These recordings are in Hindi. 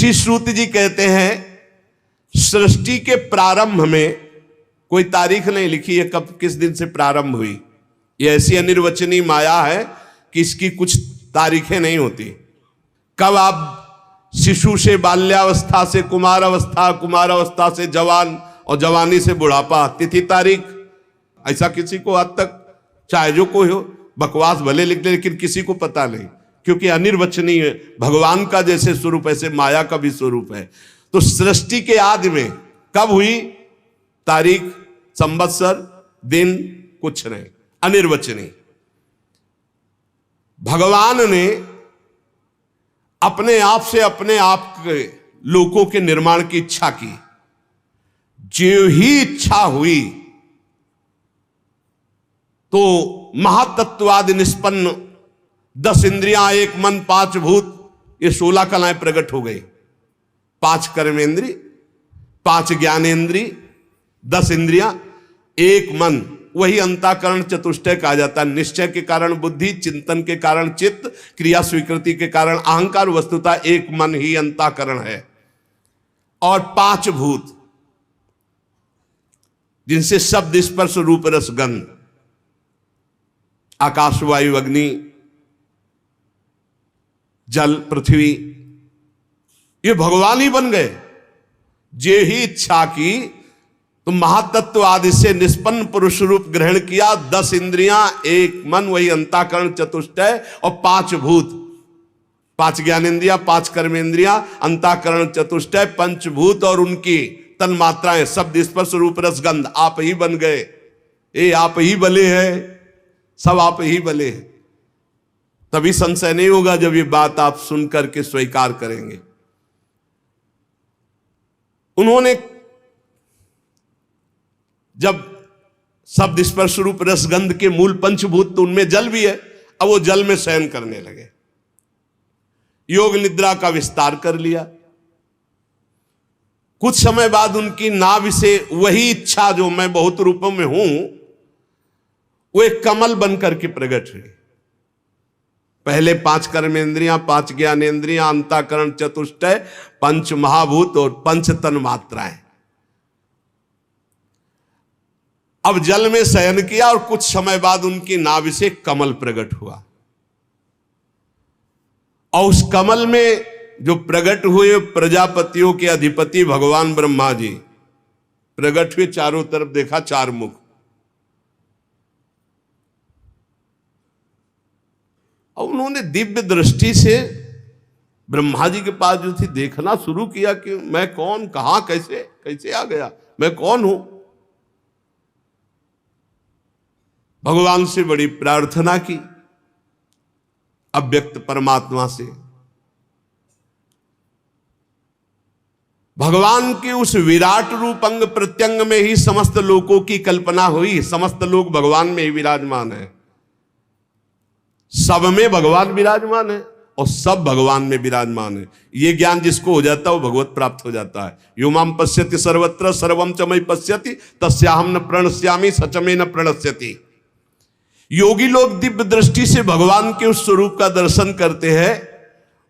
ऋषि श्रुत जी कहते हैं सृष्टि के प्रारंभ में कोई तारीख नहीं लिखी है कब किस दिन से प्रारंभ हुई। ये ऐसी अनिर्वचनीय माया है कि इसकी कुछ तारीखें नहीं होती। कब आप शिशु से बाल्यावस्था से कुमार अवस्था, कुमार अवस्था से जवान और जवानी से बुढ़ापा, तिथि तारीख ऐसा किसी को आज तक चाहे जो कोई हो बकवास भले लिख ले लेकिन किसी को पता नहीं, क्योंकि अनिर्वचनीय भगवान का जैसे स्वरूप ऐसे माया का भी स्वरूप है। तो सृष्टि के आदि में कब हुई, तारीख, संवत्सर, दिन कुछ नहीं, अनिर्वचनीय। भगवान ने अपने आप से अपने आप के लोकों के निर्माण की इच्छा की। जो ही इच्छा हुई तो महातत्वादि निष्पन्न 10 इंद्रियां, 1 मन, 5 भूत, ये 16 कलाएं प्रकट हो गई। 5 कर्मेंद्री, 5 ज्ञानेन्द्री, 10 इंद्रियां, 1 मन, वही अंतःकरण चतुष्टय कहा जाता है। निश्चय के कारण बुद्धि, चिंतन के कारण चित्त, क्रिया स्वीकृति के कारण अहंकार, वस्तुतः 1 मन ही अंतःकरण है। और 5 भूत जिनसे शब्द, स्पर्श, रूप, रस, गंध, आकाश, वायु, अग्नि, जल, पृथ्वी, ये भगवान ही बन गए। जे ही इच्छा की तो महातत्व आदि से निष्पन्न पुरुष रूप ग्रहण किया। 10 इंद्रियां, 1 मन, वही अंतःकरण चतुष्टय, और 5 भूत, 5 ज्ञानेन्द्रियां, 5 कर्मेंद्रियां, अंतःकरण चतुष्टय, पंचभूत और उनकी तन मात्राएं, शब्द, स्पर्श, रूप, रस, गंध, आप ही बन गए। ये आप ही बले हैं, सब आप ही बले हैं। तभी संशय नहीं होगा जब ये बात आप सुन करके स्वीकार करेंगे। उन्होंने जब शब्द, स्पर्श, रूप, रस, गंध के मूल पंचभूत तो उनमें जल भी है, अब वो जल में शयन करने लगे। योग निद्रा का विस्तार कर लिया। कुछ समय बाद उनकी नाभि से वही इच्छा जो मैं बहुत रूपों में हूं, वो एक कमल बनकर के प्रकट हुई। पहले 5 कर्मेंद्रियां, 5 ज्ञानेन्द्रियां, अंतःकरण चतुष्टय, 5 महाभूत और 5 तन मात्राएं। अब जल में शयन किया और कुछ समय बाद उनकी नाभि से कमल प्रकट हुआ। और उस कमल में जो प्रकट हुए प्रजापतियों के अधिपति भगवान ब्रह्मा जी प्रकट हुए। चारों तरफ देखा 4 मुख। और उन्होंने दिव्य दृष्टि से ब्रह्मा जी के पास जो थी देखना शुरू किया कि मैं कौन, कहां, कैसे कैसे आ गया, मैं कौन हूं। भगवान से बड़ी प्रार्थना की, अव्यक्त परमात्मा से। भगवान के उस विराट रूप अंग प्रत्यंग में ही समस्त लोकों की कल्पना हुई। समस्त लोग भगवान में ही विराजमान है। सब में भगवान विराजमान है और सब भगवान में विराजमान है। ये ज्ञान जिसको हो जाता है वो भगवत प्राप्त हो जाता है। यो माम पश्यति सर्वत्र सर्वम च मयि पश्यति तस्याहं न प्रणश्यामि सच में न प्रणश्यति। योगी लोग दिव्य दृष्टि से भगवान के उस स्वरूप का दर्शन करते हैं।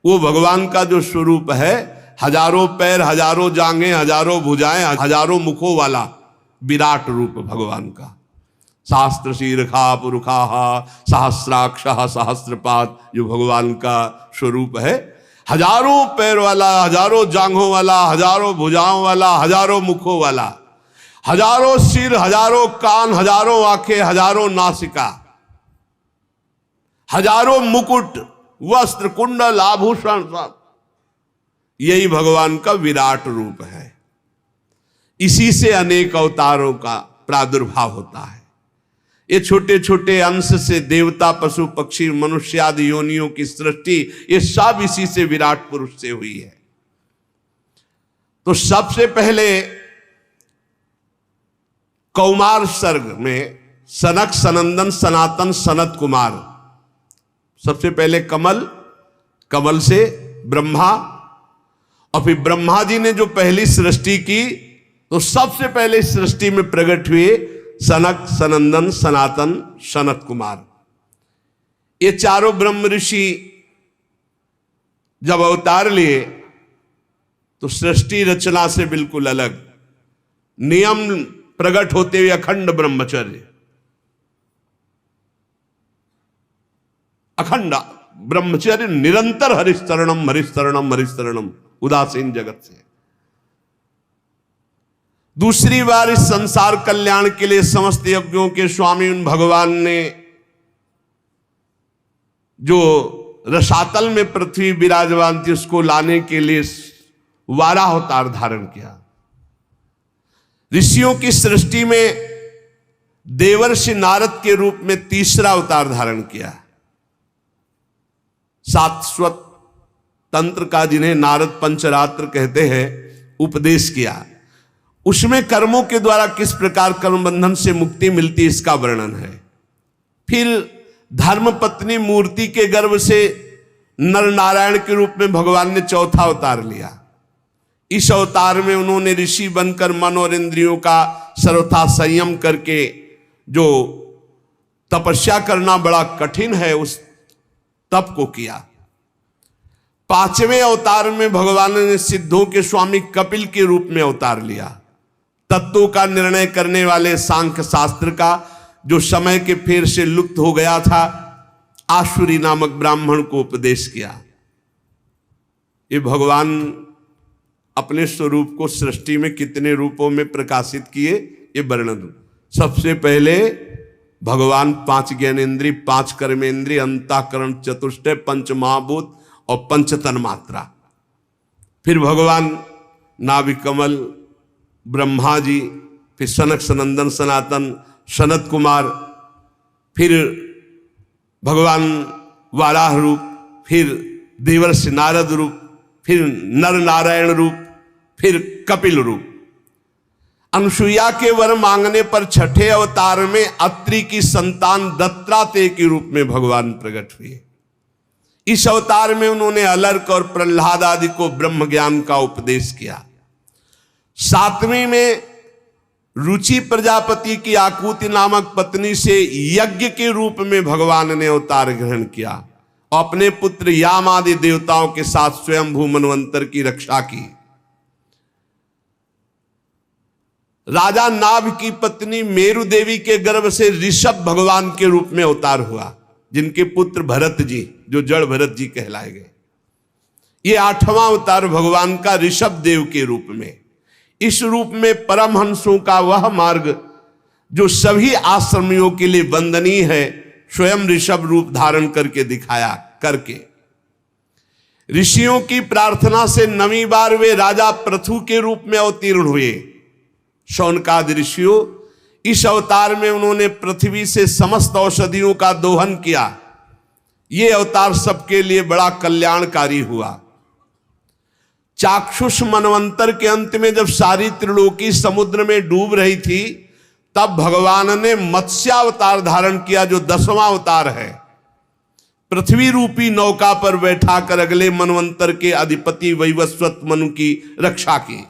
वो भगवान का जो स्वरूप है, हजारों पैर, हजारों जांघें, हजारों भुजाएं, हजारों मुखों वाला विराट रूप भगवान का। सहस्त्र शीर्षा पुरुषाहा सहस्राक्ष सहस्त्रपाद, जो भगवान का स्वरूप है। हजारों पैर वाला, हजारों जांघों वाला, हजारों भुजाओं वाला, हजारों मुखों वाला, हजारों सिर, हजारों कान, हजारों आंखें, हजारों नासिका, हजारों मुकुट, वस्त्र, कुंडल, आभूषण, सब यही भगवान का विराट रूप है। इसी से अनेक अवतारों का प्रादुर्भाव होता है। ये छोटे छोटे अंश से देवता, पशु, पक्षी, मनुष्य आदि योनियों की सृष्टि, ये सब इसी से विराट पुरुष से हुई है। तो सबसे पहले कौमार सर्ग में सनक, सनंदन, सनातन, सनत कुमार, सबसे पहले कमल, कमल से ब्रह्मा, और फिर ब्रह्मा जी ने जो पहली सृष्टि की तो सबसे पहले सृष्टि में प्रकट हुए सनक, सनंदन, सनातन, सनत कुमार। ये चारों ब्रह्म ऋषि जब अवतार लिए तो सृष्टि रचना से बिल्कुल अलग, नियम प्रकट होते हुए अखंड ब्रह्मचर्य, अखंड ब्रह्मचर्य, निरंतर हरिस्तरणम हरिस्तरणम हरिस्तरणम, उदासीन जगत से। दूसरी बार इस संसार कल्याण के लिए समस्त यज्ञों के स्वामी उन भगवान ने जो रसातल में पृथ्वी विराजमान थी उसको लाने के लिए वाराह अवतार धारण किया। ऋषियों की सृष्टि में देवर्षि नारद के रूप में तीसरा अवतार धारण किया। शाश्वत तंत्र का, जिन्हें नारद पंचरात्र कहते हैं, उपदेश किया। उसमें कर्मों के द्वारा किस प्रकार कर्म बंधन से मुक्ति मिलती इसका वर्णन है। फिर धर्मपत्नी मूर्ति के गर्भ से नर नारायण के रूप में भगवान ने चौथा अवतार लिया। इस अवतार में उन्होंने ऋषि बनकर मन और इंद्रियों का सर्वथा संयम करके, जो तपस्या करना बड़ा कठिन है, उस तप को किया। पांचवें अवतार में भगवान ने सिद्धों के स्वामी कपिल के रूप में अवतार लिया। तत्वों का निर्णय करने वाले सांख्य शास्त्र का, जो समय के फेर से लुप्त हो गया था, आसुरी नामक ब्राह्मण को उपदेश किया। ये भगवान अपने स्वरूप को सृष्टि में कितने रूपों में प्रकाशित किए, ये वर्णन। सबसे पहले भगवान 5 ज्ञानेन्द्रिय, 5 कर्मेंद्रिय, अंतःकरण चतुष्टय, 5 महाभूत और 5 तन्मात्रा। फिर भगवान नाभि कमल, ब्रह्मा जी, फिर सनक सनंदन सनातन, सनत कुमार, फिर भगवान वाराह रूप, फिर देवर्षि नारद रूप, फिर नर नारायण रूप, फिर कपिल रूप। अनुसुईया के वर मांगने पर छठे अवतार में अत्रि की संतान दत्तात्रेय के रूप में भगवान प्रकट हुए। इस अवतार में उन्होंने अलर्क और प्रहलाद आदि को ब्रह्म ज्ञान का उपदेश किया। 7वीं में रुचि प्रजापति की आकुति नामक पत्नी से यज्ञ के रूप में भगवान ने अवतार ग्रहण किया और अपने पुत्र याम आदि देवताओं के साथ स्वयंभू मनवंतर की रक्षा की। राजा नाभ की पत्नी मेरु देवी के गर्भ से ऋषभ भगवान के रूप में अवतार हुआ, जिनके पुत्र भरत जी, जो जड़ भरत जी कहलाए गए। ये 8वां अवतार भगवान का ऋषभ देव के रूप में। इस रूप में परमहंसों का वह मार्ग जो सभी आश्रमियों के लिए वंदनीय है, स्वयं ऋषभ रूप धारण करके दिखाया। करके ऋषियों की प्रार्थना से 9वीं बार वे राजा पृथु के रूप में अवतीर्ण हुए। शौनकादि ऋषियों, इस अवतार में उन्होंने पृथ्वी से समस्त औषधियों का दोहन किया। ये अवतार सबके लिए बड़ा कल्याणकारी हुआ। चाक्षुष मनवंतर के अंत में जब सारी त्रिलोकी समुद्र में डूब रही थी, तब भगवान ने मत्स्यावतार धारण किया, जो 10वां अवतार है। पृथ्वी रूपी नौका पर बैठाकर अगले मनवंतर के अधिपति वैवस्वत मनु की रक्षा की।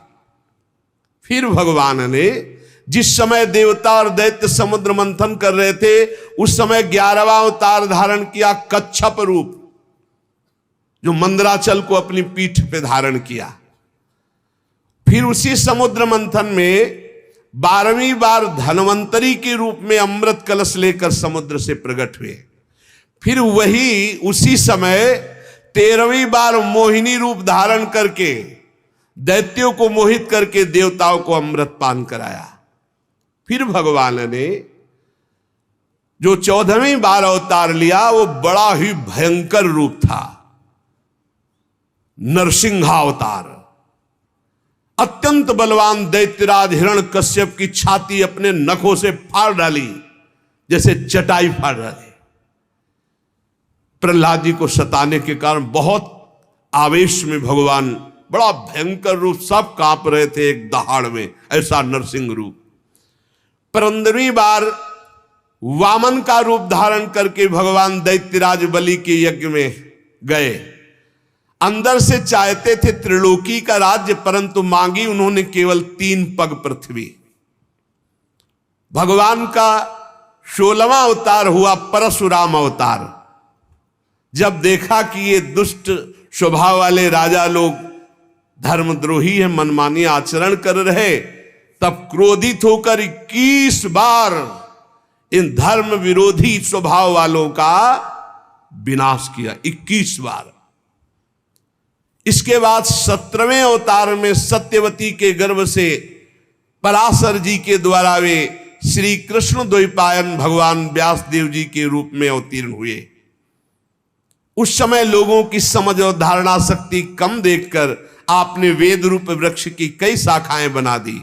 फिर भगवान ने जिस समय देवता और दैत्य समुद्र मंथन कर रहे थे, उस समय 11वां अवतार धारण किया, कच्छप रूप, जो मंदराचल को अपनी पीठ पे धारण किया। फिर उसी समुद्र मंथन में 12वीं बार धन्वंतरी के रूप में अमृत कलश लेकर समुद्र से प्रकट हुए। फिर वही उसी समय 13वीं बार मोहिनी रूप धारण करके दैत्यों को मोहित करके देवताओं को अमृत पान कराया। फिर भगवान ने जो 14वीं बार अवतार लिया, वो बड़ा ही भयंकर रूप था, नरसिंहावतार। अत्यंत बलवान दैत्यराज हिरण्यकश्यप की छाती अपने नखों से फाड़ डाली, जैसे चटाई फाड़ डाली। प्रहलाद जी को सताने के कारण बहुत आवेश में भगवान बड़ा भयंकर रूप, सब कांप रहे थे एक दहाड़ में, ऐसा नरसिंह रूप। 15वीं बार वामन का रूप धारण करके भगवान दैत्यराज बलि के यज्ञ में गए। अंदर से चाहते थे त्रिलोकी का राज्य, परंतु मांगी उन्होंने केवल 3 पग पृथ्वी। भगवान का 16वां अवतार हुआ परशुराम अवतार। जब देखा कि ये दुष्ट स्वभाव वाले राजा लोग धर्मद्रोही है, मनमानी आचरण कर रहे, तब क्रोधित होकर 21 बार इन धर्म विरोधी स्वभाव वालों का विनाश किया, 21 बार। इसके बाद 17वें अवतार में सत्यवती के गर्भ से पराशर जी के द्वारा वे श्री कृष्ण द्वैपायन भगवान व्यास देव जी के रूप में अवतीर्ण हुए। उस समय लोगों की समझ और धारणा शक्ति कम देखकर आपने वेद रूप वृक्ष की कई शाखाएं बना दी।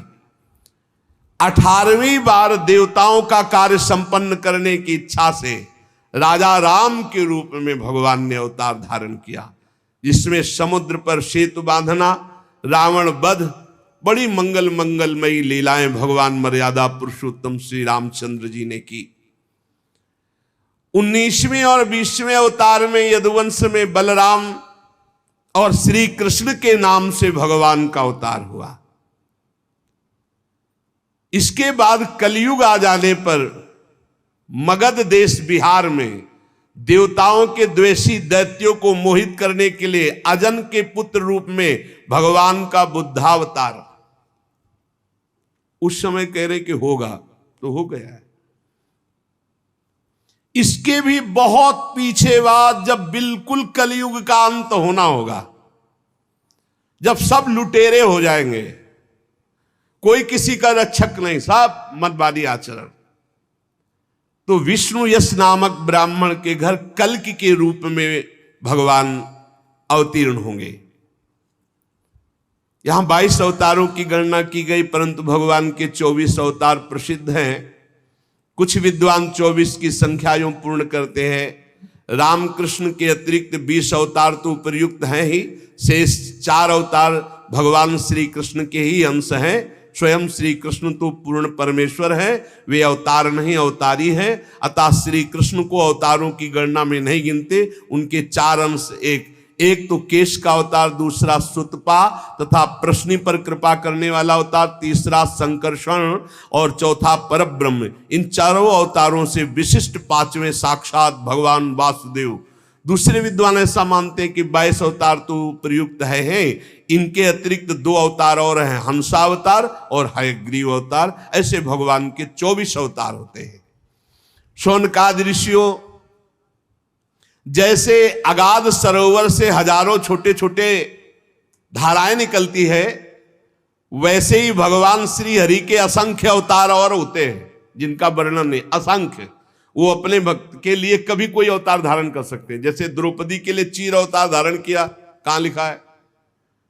18वीं बार देवताओं का कार्य संपन्न करने की इच्छा से राजा राम के रूप में भगवान ने अवतार धारण किया, जिसमें समुद्र पर सेतु बांधना, रावण वध, बड़ी मंगलमयी लीलाएं भगवान मर्यादा पुरुषोत्तम श्री रामचंद्र जी ने की। 19वें और 20वें अवतार में यदुवंश में बलराम और श्री कृष्ण के नाम से भगवान का अवतार हुआ। इसके बाद कलयुग आ जाने पर मगध देश बिहार में देवताओं के द्वेषी दैत्यों को मोहित करने के लिए अजन के पुत्र रूप में भगवान का बुद्धावतार उस समय कह रहे कि होगा तो हो गया है। इसके भी बहुत पीछे बाद जब बिल्कुल कलयुग का अंत होना होगा, जब सब लुटेरे हो जाएंगे, कोई किसी का रक्षक नहीं, सब मतवादी आचरण, तो विष्णु यश नामक ब्राह्मण के घर कल्कि के रूप में भगवान अवतीर्ण होंगे। यहां 22 अवतारों की गणना की गई, परंतु भगवान के 24 अवतार प्रसिद्ध हैं। कुछ विद्वान 24 की संख्या यूं पूर्ण करते हैं। रामकृष्ण के अतिरिक्त 20 अवतार तो उपयुक्त हैं ही, शेष 4 अवतार भगवान श्री कृष्ण के ही अंश हैं। स्वयं श्री कृष्ण तो पूर्ण परमेश्वर है, वे अवतार नहीं अवतारी हैं, अतः श्री कृष्ण को अवतारों की गणना में नहीं गिनते। उनके 4 अंश, एक तो केश का अवतार, दूसरा सुतपा तथा प्रश्नि पर कृपा करने वाला अवतार, तीसरा संकर्षण और चौथा परब्रह्म। इन चारों अवतारों से विशिष्ट 5वें साक्षात भगवान वासुदेव। दूसरे विद्वान ऐसा मानते हैं कि 22 अवतार तो प्रयुक्त है। इनके अतिरिक्त 2 अवतार और हैं, हंसावतार और हयग्रीव अवतार। ऐसे भगवान के 24 अवतार होते हैं। शौनकादि ऋषियों, जैसे अगाध सरोवर से हजारों छोटे छोटे धाराएं निकलती है, वैसे ही भगवान श्री हरि के असंख्य अवतार और होते हैं, जिनका वर्णन नहीं, असंख्य। वो अपने भक्त के लिए कभी कोई अवतार धारण कर सकते हैं। जैसे द्रौपदी के लिए चीर अवतार धारण किया, कहां लिखा है?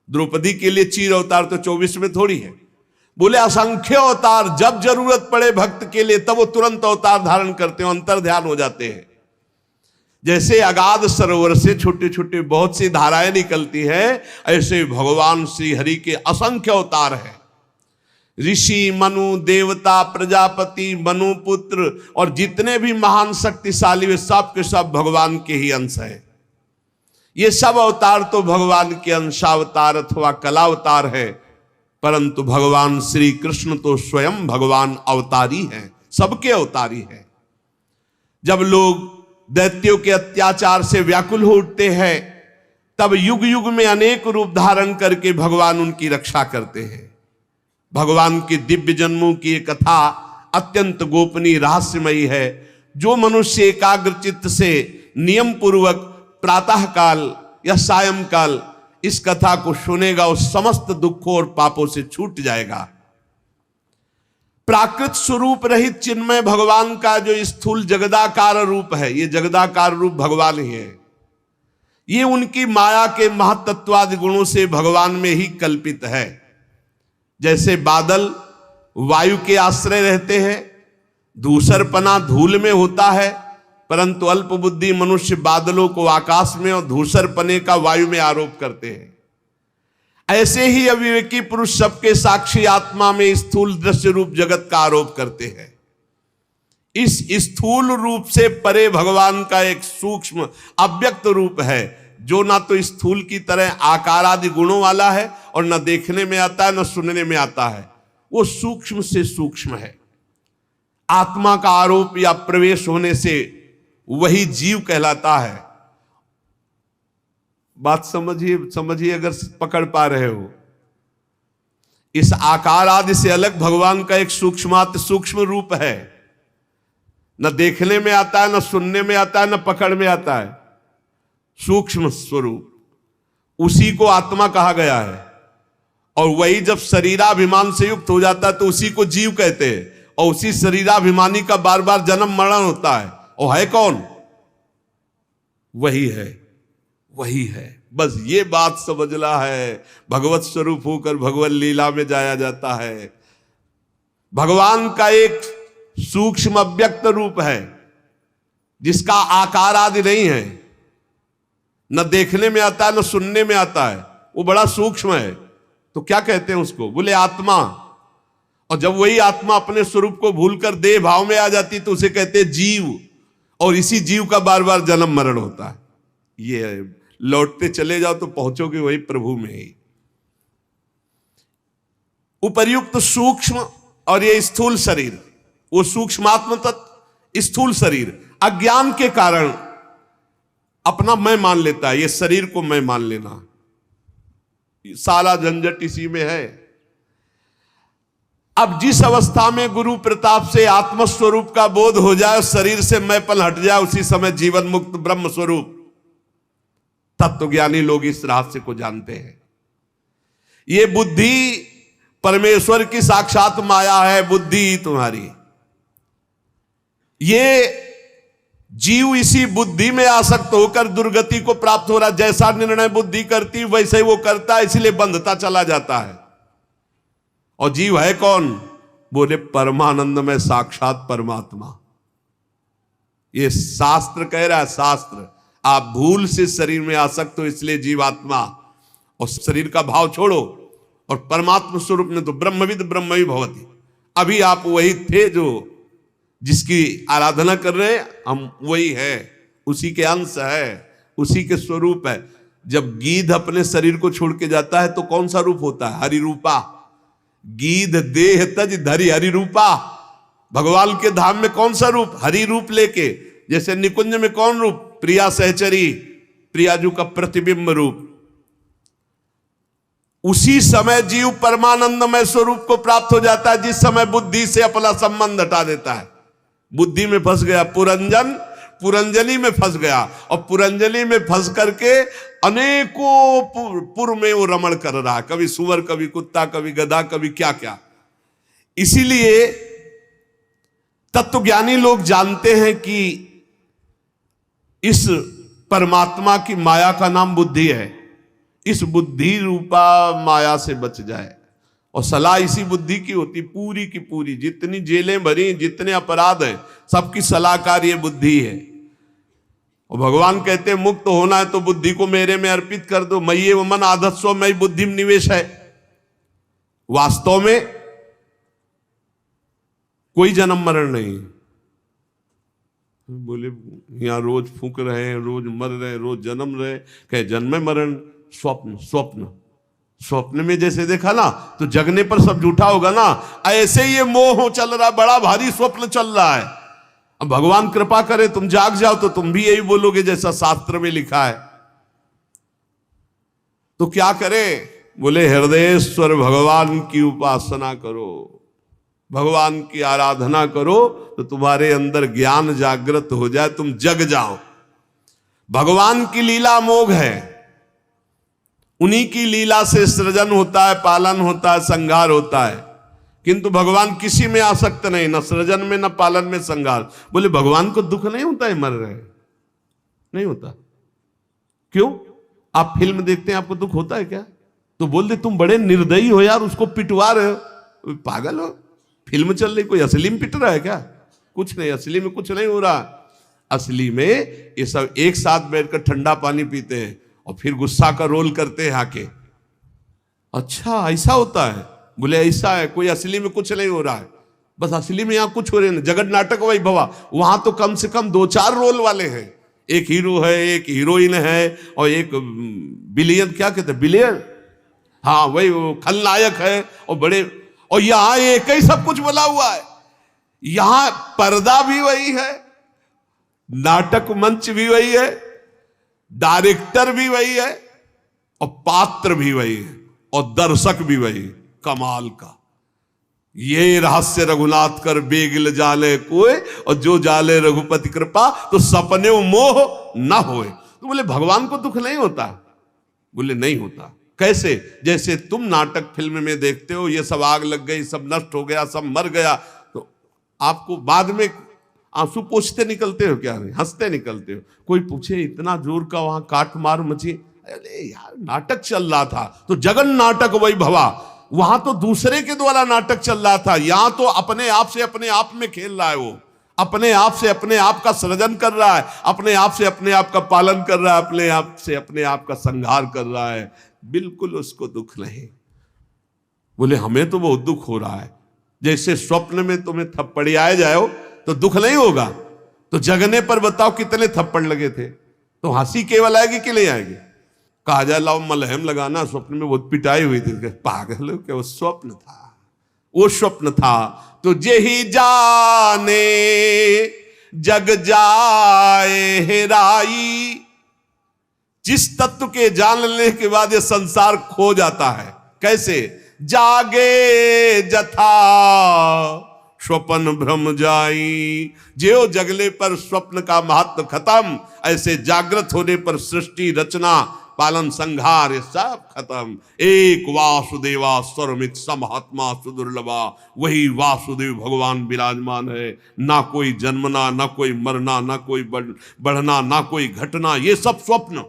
द्रौपदी के लिए चीर अवतार तो 24 में थोड़ी है। बोले असंख्य अवतार, जब जरूरत पड़े भक्त के लिए तब वो तुरंत अवतार धारण करते हैं, अंतर ध्यान हो जाते हैं। जैसे अगाध सरोवर से छोटे छोटे बहुत सी धाराएं निकलती है, ऐसे भगवान श्री हरि के असंख्य अवतार हैं। ऋषि, मनु, देवता, प्रजापति, मनुपुत्र और जितने भी महान शक्तिशाली वे सब के सब भगवान के ही अंश हैं। ये सब अवतार तो भगवान के अंशावतार अथवा कलावतार है, परंतु भगवान श्री कृष्ण तो स्वयं भगवान अवतारी हैं, सबके अवतारी हैं। जब लोग दैत्यों के अत्याचार से व्याकुल हो उठते हैं, तब युग युग में अनेक रूप धारण करके भगवान उनकी रक्षा करते हैं। भगवान की दिव्य जन्मों की एक कथा अत्यंत गोपनीय रहस्यमयी है। जो मनुष्य एकाग्र चित्त से नियम पूर्वक प्रातः काल या सायंकाल इस कथा को सुनेगा, वो समस्त दुखों और पापों से छूट जाएगा। प्राकृत स्वरूप रहित चिन्मय भगवान का जो स्थूल जगदाकार रूप है, ये जगदाकार रूप भगवान ही है। ये उनकी माया के महत्त्वादि गुणों से भगवान में ही कल्पित है। जैसे बादल वायु के आश्रय रहते हैं, धूसरपना धूल में होता है, परंतु अल्प बुद्धि मनुष्य बादलों को आकाश में और धूसरपने का वायु में आरोप करते हैं। ऐसे ही अविवेकी पुरुष सबके साक्षी आत्मा में स्थूल दृश्य रूप जगत का आरोप करते हैं। इस स्थूल रूप से परे भगवान का एक सूक्ष्म अव्यक्त रूप है, जो ना तो स्थूल की तरह आकार आदि गुणों वाला है और न देखने में आता है न सुनने में आता है। वो सूक्ष्म से सूक्ष्म है। आत्मा का आरोप या प्रवेश होने से वही जीव कहलाता है। बात समझिए अगर पकड़ पा रहे हो। इस आकार आदि से अलग भगवान का एक सूक्ष्माति सूक्ष्म रूप है, न देखने में आता है, न सुनने में आता है, न पकड़ में आता है। सूक्ष्म स्वरूप, उसी को आत्मा कहा गया है। और वही जब शरीराभिमान से युक्त हो जाता है तो उसी को जीव कहते हैं। और उसी शरीराभिमानी का बार बार जन्म मरण होता है। और है कौन? वही है, वही है। बस ये बात समझना है। भगवत स्वरूप होकर भगवत लीला में जाया जाता है। भगवान का एक सूक्ष्म अव्यक्त रूप है जिसका आकार आदि नहीं है, न देखने में आता है, न सुनने में आता है। वो बड़ा सूक्ष्म है। तो क्या कहते हैं उसको? बोले आत्मा। और जब वही आत्मा अपने स्वरूप को भूलकर देह भाव में आ जाती तो उसे कहते हैं जीव। और इसी जीव का बार बार जन्म मरण होता है। ये लौटते चले जाओ तो पहुंचोगे वही प्रभु में ही। उपर्युक्त सूक्ष्म और ये स्थूल शरीर, वो सूक्ष्मात्म तत्व, स्थूल शरीर अज्ञान के कारण अपना मैं मान लेता है। ये शरीर को मैं मान लेना, सारा झंझट इसी में है। अब जिस अवस्था में गुरु प्रताप से आत्म स्वरूप का बोध हो जाए, शरीर से मैंपन हट जाए, उसी समय जीवन मुक्त ब्रह्म स्वरूप तत्वज्ञानी लोग इस रहस्य को जानते हैं। ये बुद्धि परमेश्वर की साक्षात माया है, बुद्धि तुम्हारी। ये जीव इसी बुद्धि में आसक्त होकर दुर्गति को प्राप्त हो रहा। जैसा निर्णय बुद्धि करती वैसे ही वो करता है, इसलिए बंधता चला जाता है। और जीव है कौन? बोले परमानंद में साक्षात परमात्मा। ये शास्त्र कह रहा है, शास्त्र। आप भूल से शरीर में आसक्त हो, इसलिए जीवात्मा। और शरीर का भाव छोड़ो और परमात्मा स्वरूप में तो ब्रह्मविद ब्रह्म ही भवति। अभी आप वही थे जो जिसकी आराधना कर रहे हैं, हम वही है, उसी के अंश है, उसी के स्वरूप है। जब गीध अपने शरीर को छोड़ के जाता है तो कौन सा रूप होता है? हरि रूपा। गीध देह तज धरि हरि रूपा। भगवान के धाम में कौन सा रूप? हरि रूप लेके। जैसे निकुंज में कौन रूप? प्रिया सहचरी, प्रियाजू का प्रतिबिंब रूप। उसी समय जीव परमानंदमय स्वरूप को प्राप्त हो जाता है जिस समय बुद्धि से अपना संबंध हटा देता है। बुद्धि में फंस गया, पुरंजनी में फंस गया। और पुरंजनी में फंस करके अनेकों पुर में वो रमण कर रहा है, कभी सुअर, कभी कुत्ता, कभी गधा, कभी क्या क्या। इसीलिए तत्वज्ञानी लोग जानते हैं कि इस परमात्मा की माया का नाम बुद्धि है। इस बुद्धि रूपा माया से बच जाए। और सलाह इसी बुद्धि की होती, पूरी की पूरी। जितनी जेलें भरी, जितने अपराध हैं, सबकी सलाहकार ये बुद्धि है। और भगवान कहते हैं मुक्त होना है तो बुद्धि को मेरे में अर्पित कर दो। मय्ये मन आधत्स्व मयि बुद्धि में निवेश है। वास्तव में कोई जन्म मरण नहीं। बोले यहां रोज फूक रहे हैं, रोज मर रहे हैं, रोज जन्म रहे। कहे जन्म मरण स्वप्न, स्वप्न स्वप्न में जैसे देखा ना तो जगने पर सब झूठा होगा ना, ऐसे ही ये मोह चल रहा, बड़ा भारी स्वप्न चल रहा है। अब भगवान कृपा करे तुम जाग जाओ तो तुम भी यही बोलोगे जैसा शास्त्र में लिखा है। तो क्या करें? बोले हृदयेश्वर भगवान की उपासना करो, भगवान की आराधना करो तो तुम्हारे अंदर ज्ञान जागृत हो जाए, तुम जग जाओ। भगवान की लीला अमोघ है। उन्हीं की लीला से सृजन होता है, पालन होता है, संहार होता है। किंतु भगवान किसी में आसक्त नहीं, न सृजन में, न पालन में, संहार। बोले भगवान को दुख नहीं होता है मर रहे? नहीं होता। क्यों? आप फिल्म देखते हैं, आपको दुख होता है क्या? तो बोल दे तुम बड़े निर्दयी हो यार, उसको पिटवा रहे हो। पागल हो, फिल्म चल रही, कोई असली में पिट रहा है क्या? कुछ नहीं, असली में कुछ नहीं हो रहा। असली में ये सब एक साथ बैठकर ठंडा पानी पीते हैं और फिर गुस्सा का रोल करते हैं आके। अच्छा ऐसा होता है? बोले ऐसा है, कोई असली में कुछ नहीं हो रहा है, बस असली में यहाँ कुछ हो रहे हैं। जगत नाटक वही भवा, वहां तो कम से कम 2-4 रोल वाले हैं। एक हीरो है, एक हीरोइन है, और एक बिलियन, क्या कहते हैं, बिलियन, हाँ वही खलनायक है, और बड़े। और यहां एक ही सब कुछ बोला हुआ है। यहां पर्दा भी वही है, नाटक मंच भी वही है, डायरेक्टर भी वही है, और पात्र भी वही है, और दर्शक भी वही। कमाल का। ये रहस्य रघुनाथ कर बेगिल जाले कोय, और जो जाले रघुपति कृपा तो सपने मोह न होए। तो बोले भगवान को दुख नहीं होता? बोले नहीं होता। कैसे? जैसे तुम नाटक फिल्म में देखते हो, ये सब आग लग गई, सब नष्ट हो गया, सब मर गया, तो आपको बाद में आंसू पोंछते निकलते हो क्या? नहीं, हंसते निकलते हो। कोई पूछे इतना जोर का वहां काट मार मची, अरे यार नाटक चल रहा था, तो जगन नाटक वही भवा। वहां तो दूसरे के द्वारा नाटक चल रहा था, यहां तो अपने आप से अपने आप में खेल रहा है। वो अपने आप से अपने आप का सृजन कर रहा है, अपने आप से अपने आप का पालन कर रहा है, अपने आप से अपने आप का संहार कर रहा है। बिल्कुल उसको दुख नहीं। बोले हमें तो बहुत दुख हो रहा है। जैसे स्वप्न में तुम्हें थप्पड़ियाए जाओ तो दुख नहीं होगा, तो जगने पर बताओ कितने थप्पड़ लगे थे, तो हंसी केवल आएगी कि नहीं आएगी? कहा जाए लाओ मलहम लगाना, स्वप्न में बहुत पिटाई हुई थी। पागल हो क्या? वो स्वप्न था, वो स्वप्न था। तो जेहि जाने जग जाए हेराई, जिस तत्व के जान लेने के बाद ये संसार खो जाता है। कैसे? जागे जथा स्वप्न भ्रम जाई। जो जगले पर स्वप्न का महत्व खत्म, ऐसे जागृत होने पर सृष्टि रचना पालन संहार ये सब खत्म। एक वासुदेवा सर्वमित समहात्मा सुदुर्लभा, वही वासुदेव भगवान विराजमान है। ना कोई जन्मना, ना कोई मरना, ना कोई बढ़ना, ना कोई घटना, ये सब स्वप्न।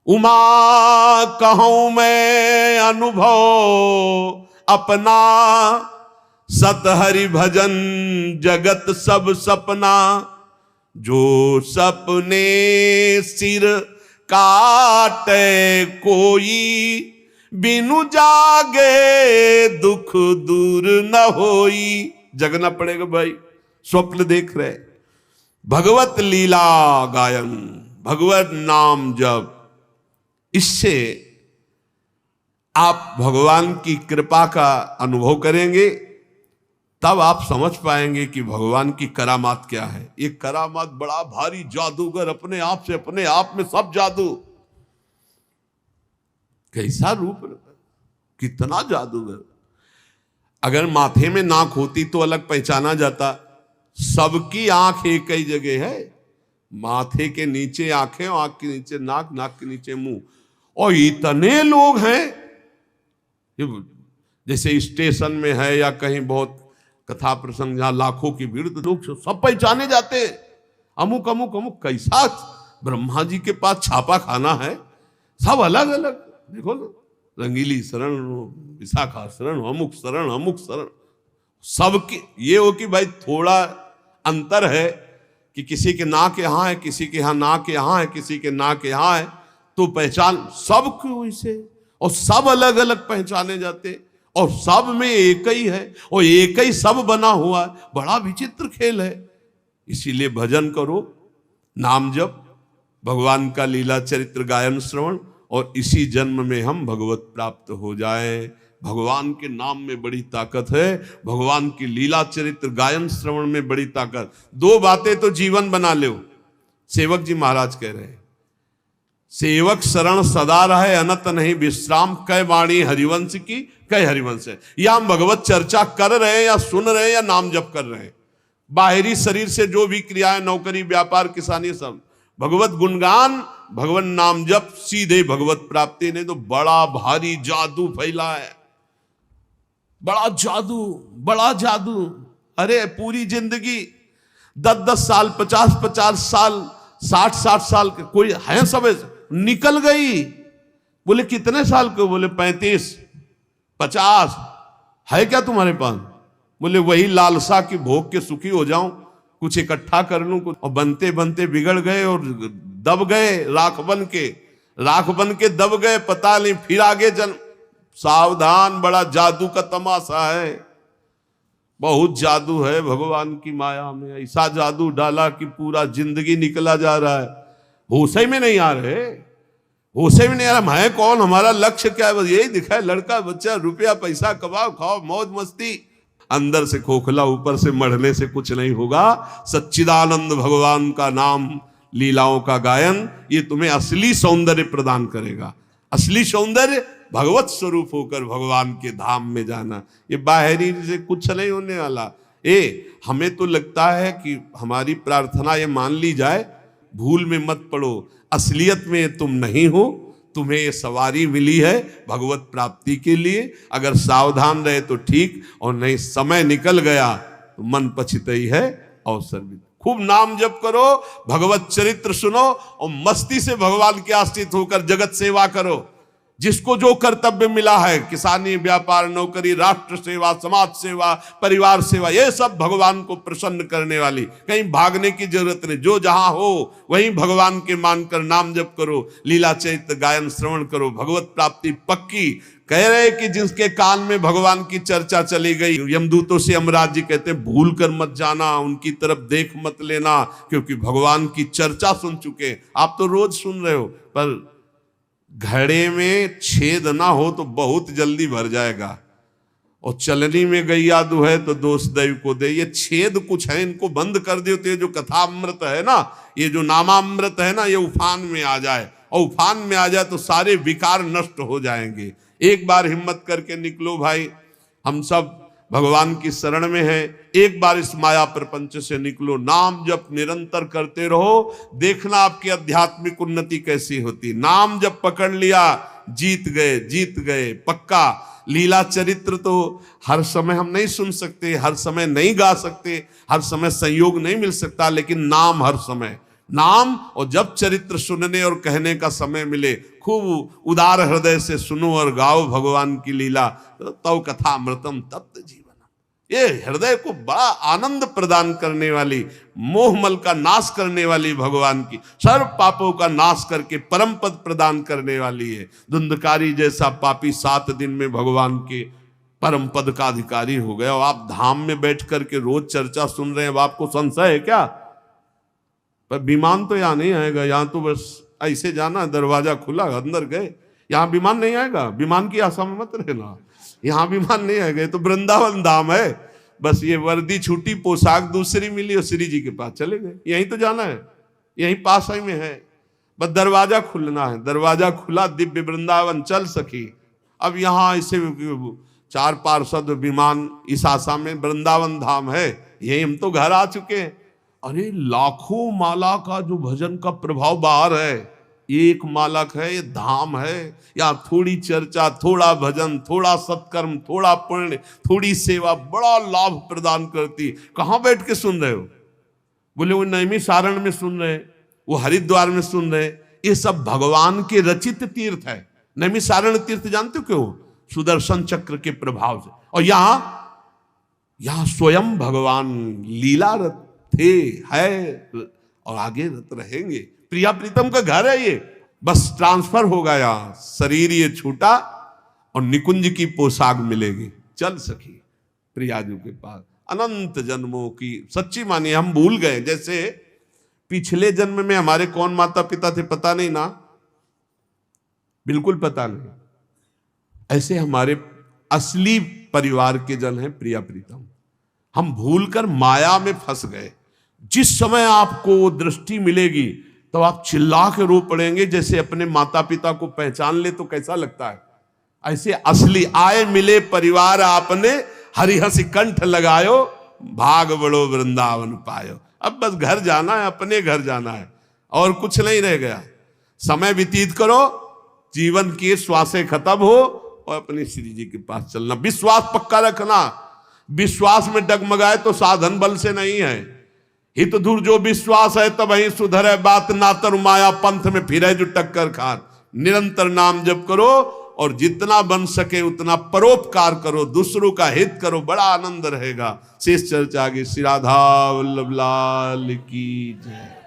उमा कहूं मैं अनुभव अपना, सत हरि भजन जगत सब सपना। जो सपने सिर काटे कोई, बिनु जागे दुख दूर न होई। जगना पड़ेगा भाई, स्वप्न देख रहे, भगवत लीला गायन, भगवत नाम जप, इससे आप भगवान की कृपा का अनुभव करेंगे। तब आप समझ पाएंगे कि भगवान की करामात क्या है। ये करामात बड़ा भारी जादूगर, अपने आप से अपने आप में सब जादू। कैसा रूप, कितना जादूगर। अगर माथे में नाक होती तो अलग पहचाना जाता। सबकी आंख एक ही जगह है, माथे के नीचे आंखें, आंख के नीचे नाक, नाक के नीचे मुंह। और इतने लोग हैं, जैसे स्टेशन में है या कहीं बहुत कथा प्रसंग जहां लाखों की भीड़, तो लोग सब पहचाने जाते। अमुक अमुक अमुक, कैसा ब्रह्मा जी के पास छापा खाना है, सब अलग अलग। देखो ना, रंगीली शरण, विशाखा शरण, अमुक शरण, अमुक शरण, सबकी। ये हो कि भाई थोड़ा अंतर है कि किसी के नाक यहां है, किसी के यहां नाक यहां है, किसी के नाक यहां है, तो पहचान सबको वैसे, और सब अलग अलग पहचाने जाते, और सब में एक ही है, और एक ही सब बना हुआ है। बड़ा विचित्र खेल है। इसीलिए भजन करो, नाम जप, भगवान का लीला चरित्र गायन श्रवण, और इसी जन्म में हम भगवत प्राप्त हो जाएं। भगवान के नाम में बड़ी ताकत है, भगवान की लीला चरित्र गायन श्रवण में बड़ी ताकत। दो बातें तो जीवन बना लो। सेवक जी महाराज कह रहे हैं, सेवक शरण सदा रहे, अनत नहीं विश्राम। कै वाणी हरिवंश की, कै हरिवंश है। या हम भगवत चर्चा कर रहे हैं, या सुन रहे हैं, या नाम जप कर रहे हैं। बाहरी शरीर से जो भी क्रियाएं, नौकरी, व्यापार, किसानी, सब भगवत गुणगान, भगवान नाम जप, सीधे भगवत प्राप्ति। नहीं तो बड़ा भारी जादू फैला है, बड़ा जादू, बड़ा जादू। अरे पूरी जिंदगी 10-10 साल, 50-50 साल, 60-60 साल के कोई है, सब निकल गई। बोले कितने साल के? बोले 35-50 है क्या तुम्हारे पास? बोले वही लालसा की भोग के सुखी हो जाऊं, कुछ इकट्ठा कर लूं कुछ। और बनते बनते बिगड़ गए और दब गए, राख बन के दब गए। पता नहीं फिर आगे जन्म। सावधान, बड़ा जादू का तमाशा है, बहुत जादू है भगवान की माया में। ऐसा जादू डाला कि पूरा जिंदगी निकला जा रहा है, होशे में नहीं आ रहे, होशे में नहीं आ रहा। मैं कौन, हमारा लक्ष्य क्या है? बस यही दिखा है, लड़का बच्चा, रुपया पैसा, कमाओ खाओ, मौज मस्ती। अंदर से खोखला, ऊपर से मढ़ने से कुछ नहीं होगा। सच्चिदानंद भगवान का नाम, लीलाओं का गायन, ये तुम्हें असली सौंदर्य प्रदान करेगा। असली सौंदर्य भगवत स्वरूप होकर भगवान के धाम में जाना। ये बाहरी से कुछ नहीं होने वाला। हमें तो लगता है कि हमारी प्रार्थना ये मान ली जाए, भूल में मत पड़ो, असलियत में तुम नहीं हो, तुम्हें ये सवारी मिली है भगवत प्राप्ति के लिए। अगर सावधान रहे तो ठीक, और नहीं समय निकल गया तो मन पछितई है अवसर भी। खूब नाम जप करो, भगवत चरित्र सुनो और मस्ती से भगवान के आश्रित होकर जगत सेवा करो। जिसको जो कर्तव्य मिला है, किसानी, व्यापार, नौकरी, राष्ट्र सेवा, समाज सेवा, परिवार सेवा, ये सब भगवान को प्रसन्न करने वाली, कहीं भागने की जरूरत नहीं। जो जहां हो वहीं भगवान के मानकर नाम जप करो, लीला चरित्र गायन श्रवण करो, भगवत प्राप्ति पक्की। कह रहे कि जिसके कान में भगवान की चर्चा चली गई, यमदूतों से यमराज जी कहते हैं भूल कर मत जाना, उनकी तरफ देख मत लेना, क्योंकि भगवान की चर्चा सुन चुके। आप तो रोज सुन रहे हो, पर घड़े में छेद ना हो तो बहुत जल्दी भर जाएगा। और चलनी में गैया दुहे तो दोष दैव को दे। ये छेद कुछ है, इनको बंद कर दियो तो ये जो कथामृत है ना, ये जो नामामृत है ना, ये उफान में आ जाए। और उफान में आ जाए तो सारे विकार नष्ट हो जाएंगे। एक बार हिम्मत करके निकलो भाई, हम सब भगवान की शरण में है। एक बार इस माया प्रपंच से निकलो, नाम जप निरंतर करते रहो, देखना आपकी आध्यात्मिक उन्नति कैसी होती। नाम जप पकड़ लिया, जीत गए पक्का। लीला चरित्र तो हर समय हम नहीं सुन सकते, हर समय नहीं गा सकते, हर समय संयोग नहीं मिल सकता, लेकिन नाम हर समय, नाम। और जब चरित्र सुनने और कहने का समय मिले, खूब उदार हृदय से सुनो और गाओ भगवान की लीला। तव कथा अमृतम तप्त जीवन। ये हृदय को बड़ा आनंद प्रदान करने वाली, मोहमल का नाश करने वाली, भगवान की सर्व पापों का नाश करके परम पद प्रदान करने वाली है। धुंधकारी जैसा पापी 7 दिन में भगवान के परम पद का अधिकारी हो गया। और आप धाम में बैठ करके रोज चर्चा सुन रहे हैं, अब आपको संशय है क्या? पर विमान तो यहाँ नहीं आएगा, यहाँ तो बस ऐसे जाना, दरवाजा खुला, अंदर गए। यहाँ विमान नहीं आएगा, विमान की आशा में मत रहना, यहाँ विमान नहीं आएगा। तो वृंदावन धाम है, बस ये वर्दी छूटी, पोशाक दूसरी मिली और श्री जी के पास चले गए। यहीं तो जाना है, यहीं पास ही में है, बस दरवाजा खुलना है। दरवाजा खुला, दिव्य वृंदावन चल सकी। अब यहाँ ऐसे 4 पार्षद विमान इस आशा में वृंदावन धाम है, यही हम तो घर आ चुके हैं। अरे लाखों माला का जो भजन का प्रभाव बाहर है, एक मालक है, ये धाम है। या थोड़ी चर्चा, थोड़ा भजन, थोड़ा सत्कर्म, थोड़ा पुण्य, थोड़ी सेवा बड़ा लाभ प्रदान करती। कहाँ बैठ के सुन रहे हो? बोले वो नैमी सारण में सुन रहे, वो हरिद्वार में सुन रहे। ये सब भगवान के रचित तीर्थ है। नैमी सारण तीर्थ जानते हो क्यों? सुदर्शन चक्र के प्रभाव से। और यहाँ स्वयं भगवान लीलारत थे, है और आगे रत रहेंगे। प्रिया प्रीतम का घर है ये, बस ट्रांसफर हो गया, शरीर ये छूटा और निकुंज की पोशाक मिलेगी। चल सकी प्रियाजू के पास। अनंत जन्मों की सच्ची मानिए, हम भूल गए। जैसे पिछले जन्म में हमारे कौन माता पिता थे पता नहीं ना, बिल्कुल पता नहीं। ऐसे हमारे असली परिवार के जन हैं प्रिया प्रीतम। हम भूलकर माया में फंस गए। जिस समय आपको दृष्टि मिलेगी तो आप चिल्ला के रो पड़ेंगे। जैसे अपने माता पिता को पहचान ले तो कैसा लगता है, ऐसे असली आए मिले परिवार आपने, हरिहसि कंठ लगायो, भाग बड़ो वृंदावन पायो। अब बस घर जाना है, अपने घर जाना है, और कुछ नहीं रह गया। समय व्यतीत करो, जीवन की श्वासें खत्म हो और अपने श्री जी के पास चलना। विश्वास पक्का रखना। विश्वास में डगमगाए तो साधन बल से नहीं है। हित दूर जो विश्वास है तब ही सुधरे बात, ना तर माया पंथ में फिरे जो टक्कर खार। निरंतर नाम जप करो और जितना बन सके उतना परोपकार करो, दूसरों का हित करो, बड़ा आनंद रहेगा। शेष चर्चा आगे। श्री राधा वल्लभ लाल की जय।